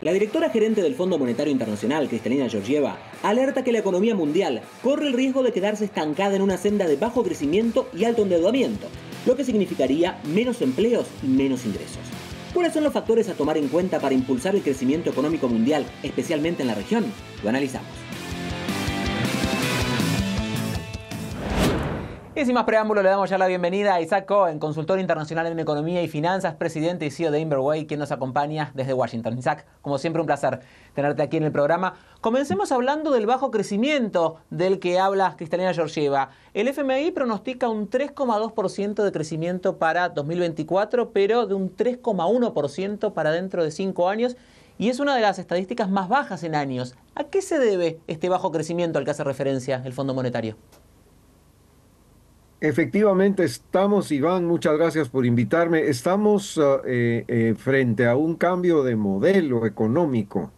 La directora gerente del Fondo Monetario Internacional, Kristalina Georgieva, alerta que la economía mundial corre el riesgo de quedarse estancada en una senda de bajo crecimiento y alto endeudamiento, lo que significaría menos empleos y menos ingresos. ¿Cuáles son los factores a tomar en cuenta para impulsar el crecimiento económico mundial, especialmente en la región? Lo analizamos. Y sin más preámbulo, le damos ya la bienvenida a Isaac Cohen, consultor internacional en economía y finanzas, presidente y CEO de Inverway, quien nos acompaña desde Washington. Isaac, como siempre, un placer tenerte aquí en el programa. Comencemos hablando del bajo crecimiento del que habla Kristalina Georgieva. El FMI pronostica un 3,2% de crecimiento para 2024, pero de un 3,1% para dentro de 5 años. Y es una de las estadísticas más bajas en años. ¿A qué se debe este bajo crecimiento al que hace referencia el Fondo Monetario? Efectivamente estamos, Iván, muchas gracias por invitarme. Estamos frente a un cambio de modelo económico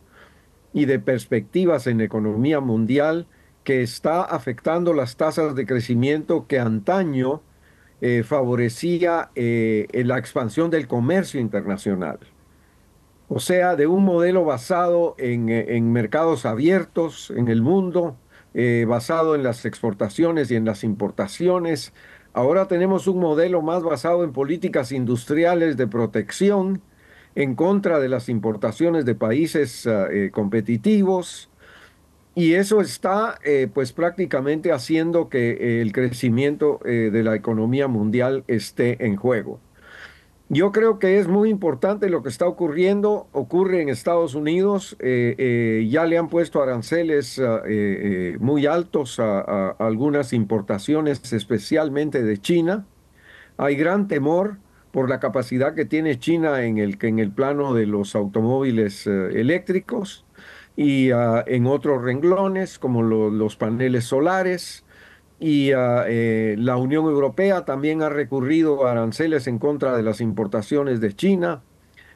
y de perspectivas en la economía mundial que está afectando las tasas de crecimiento que antaño favorecía la expansión del comercio internacional. O sea, de un modelo basado en mercados abiertos en el mundo, basado en las exportaciones y en las importaciones. Ahora tenemos un modelo más basado en políticas industriales de protección en contra de las importaciones de países competitivos. Y eso está pues prácticamente haciendo que el crecimiento de la economía mundial esté en juego. Yo creo que es muy importante lo que está ocurriendo. Ocurre en Estados Unidos. Ya le han puesto aranceles muy altos a algunas importaciones, especialmente de China. Hay gran temor por la capacidad que tiene China en el plano de los automóviles eléctricos y en otros renglones como los paneles solares. Y la Unión Europea también ha recurrido a aranceles en contra de las importaciones de China,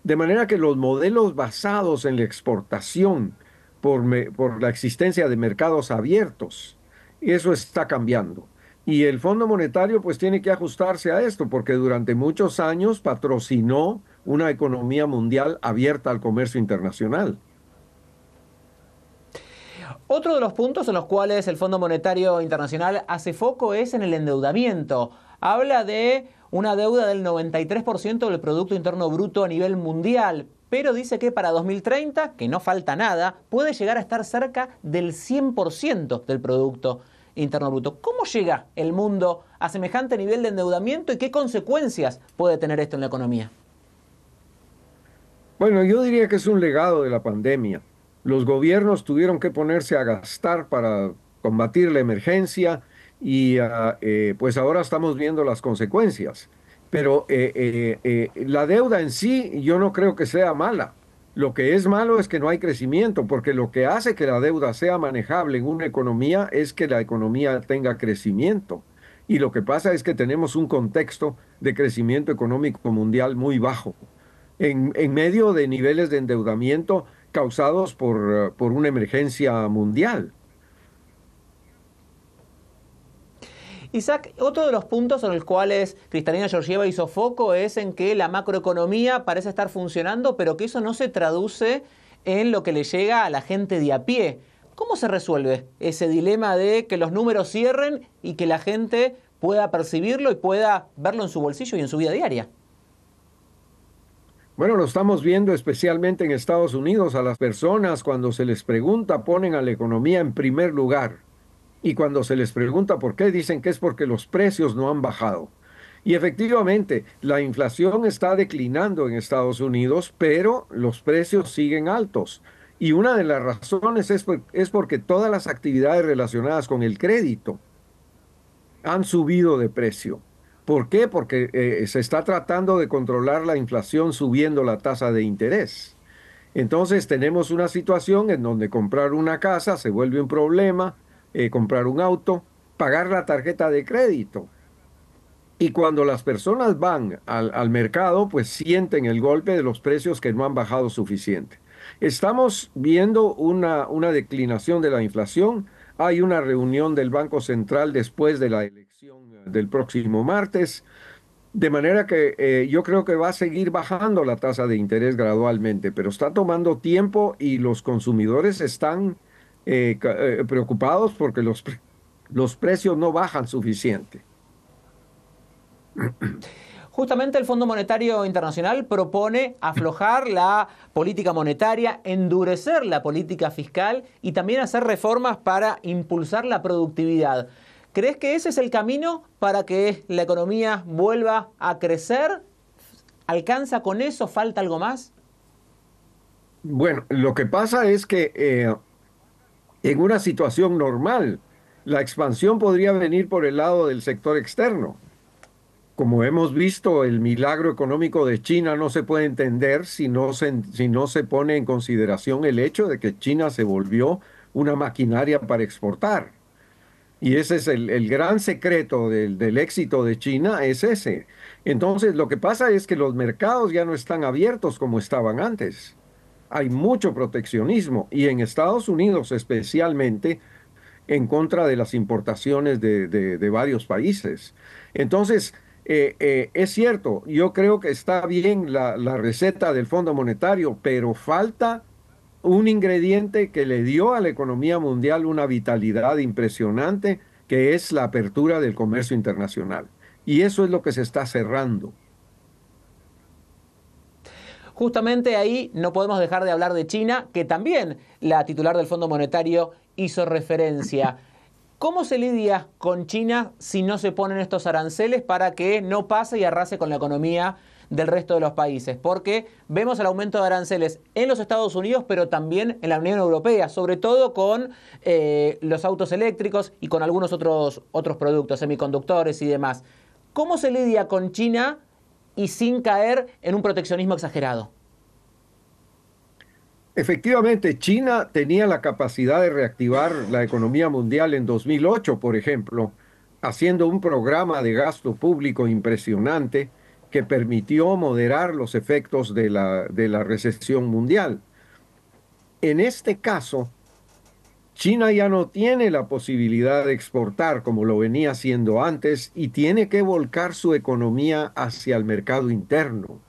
de manera que los modelos basados en la exportación por la existencia de mercados abiertos, eso está cambiando. Y el Fondo Monetario pues tiene que ajustarse a esto, porque durante muchos años patrocinó una economía mundial abierta al comercio internacional. Otro de los puntos en los cuales el Fondo Monetario Internacional hace foco es en el endeudamiento. Habla de una deuda del 93% del Producto Interno Bruto a nivel mundial, pero dice que para 2030, que no falta nada, puede llegar a estar cerca del 100% del Producto Interno Bruto. ¿Cómo llega el mundo a semejante nivel de endeudamiento y qué consecuencias puede tener esto en la economía? Bueno, yo diría que es un legado de la pandemia. Los gobiernos tuvieron que ponerse a gastar para combatir la emergencia y pues ahora estamos viendo las consecuencias. Pero la deuda en sí yo no creo que sea mala. Lo que es malo es que no hay crecimiento, porque lo que hace que la deuda sea manejable en una economía es que la economía tenga crecimiento. Y lo que pasa es que tenemos un contexto de crecimiento económico mundial muy bajo, en medio de niveles de endeudamiento causados por una emergencia mundial. Isaac, otro de los puntos en los cuales Kristalina Georgieva hizo foco es en que la macroeconomía parece estar funcionando, pero que eso no se traduce en lo que le llega a la gente de a pie. ¿Cómo se resuelve ese dilema de que los números cierren y que la gente pueda percibirlo y pueda verlo en su bolsillo y en su vida diaria? Bueno, lo estamos viendo especialmente en Estados Unidos. A las personas, cuando se les pregunta, ponen a la economía en primer lugar. Y cuando se les pregunta por qué, dicen que es porque los precios no han bajado. Y efectivamente, la inflación está declinando en Estados Unidos, pero los precios siguen altos. Y una de las razones es porque todas las actividades relacionadas con el crédito han subido de precio. ¿Por qué? Porque se está tratando de controlar la inflación subiendo la tasa de interés. Entonces tenemos una situación en donde comprar una casa se vuelve un problema, comprar un auto, pagar la tarjeta de crédito. Y cuando las personas van al mercado, pues sienten el golpe de los precios que no han bajado suficiente. Estamos viendo una declinación de la inflación. Hay una reunión del Banco Central después de la elección del próximo martes. De manera que yo creo que va a seguir bajando la tasa de interés gradualmente, pero está tomando tiempo y los consumidores están preocupados porque los precios no bajan suficiente. Justamente el Fondo Monetario Internacional propone aflojar la política monetaria, endurecer la política fiscal y también hacer reformas para impulsar la productividad. ¿Crees que ese es el camino para que la economía vuelva a crecer? ¿Alcanza con eso? ¿Falta algo más? Bueno, lo que pasa es que en una situación normal, la expansión podría venir por el lado del sector externo. Como hemos visto, el milagro económico de China no se puede entender si no se pone en consideración el hecho de que China se volvió una maquinaria para exportar. Y ese es el gran secreto del éxito de China, es ese. Entonces, lo que pasa es que los mercados ya no están abiertos como estaban antes. Hay mucho proteccionismo y en Estados Unidos especialmente en contra de las importaciones de varios países. Entonces, es cierto, yo creo que está bien la receta del Fondo Monetario, pero falta un ingrediente que le dio a la economía mundial una vitalidad impresionante, que es la apertura del comercio internacional. Y eso es lo que se está cerrando. Justamente ahí no podemos dejar de hablar de China, que también la titular del Fondo Monetario hizo referencia. ¿Cómo se lidia con China si no se ponen estos aranceles para que no pase y arrase con la economía del resto de los países? Porque vemos el aumento de aranceles en los Estados Unidos, pero también en la Unión Europea, sobre todo con los autos eléctricos y con algunos otros productos, semiconductores y demás. ¿Cómo se lidia con China y sin caer en un proteccionismo exagerado? Efectivamente, China tenía la capacidad de reactivar la economía mundial en 2008, por ejemplo, haciendo un programa de gasto público impresionante que permitió moderar los efectos de la recesión mundial. En este caso, China ya no tiene la posibilidad de exportar como lo venía haciendo antes y tiene que volcar su economía hacia el mercado interno.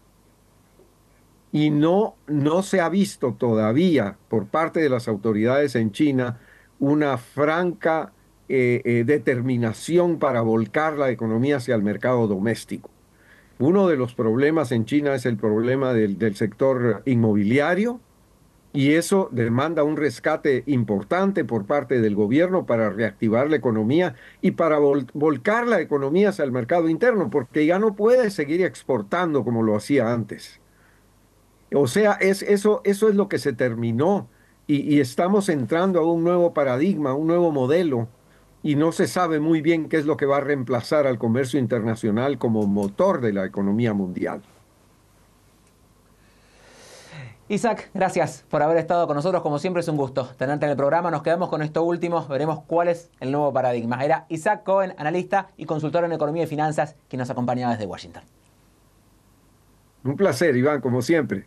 Y no se ha visto todavía por parte de las autoridades en China una franca determinación para volcar la economía hacia el mercado doméstico. Uno de los problemas en China es el problema del sector inmobiliario y eso demanda un rescate importante por parte del gobierno para reactivar la economía y para volcar la economía hacia el mercado interno, porque ya no puede seguir exportando como lo hacía antes. O sea, eso es lo que se terminó y estamos entrando a un nuevo paradigma, un nuevo modelo, y no se sabe muy bien qué es lo que va a reemplazar al comercio internacional como motor de la economía mundial. Isaac, gracias por haber estado con nosotros. Como siempre es un gusto tenerte en el programa. Nos quedamos con esto último. Veremos cuál es el nuevo paradigma. Era Isaac Cohen, analista y consultor en economía y finanzas, quien nos acompañaba desde Washington. Un placer, Iván, como siempre.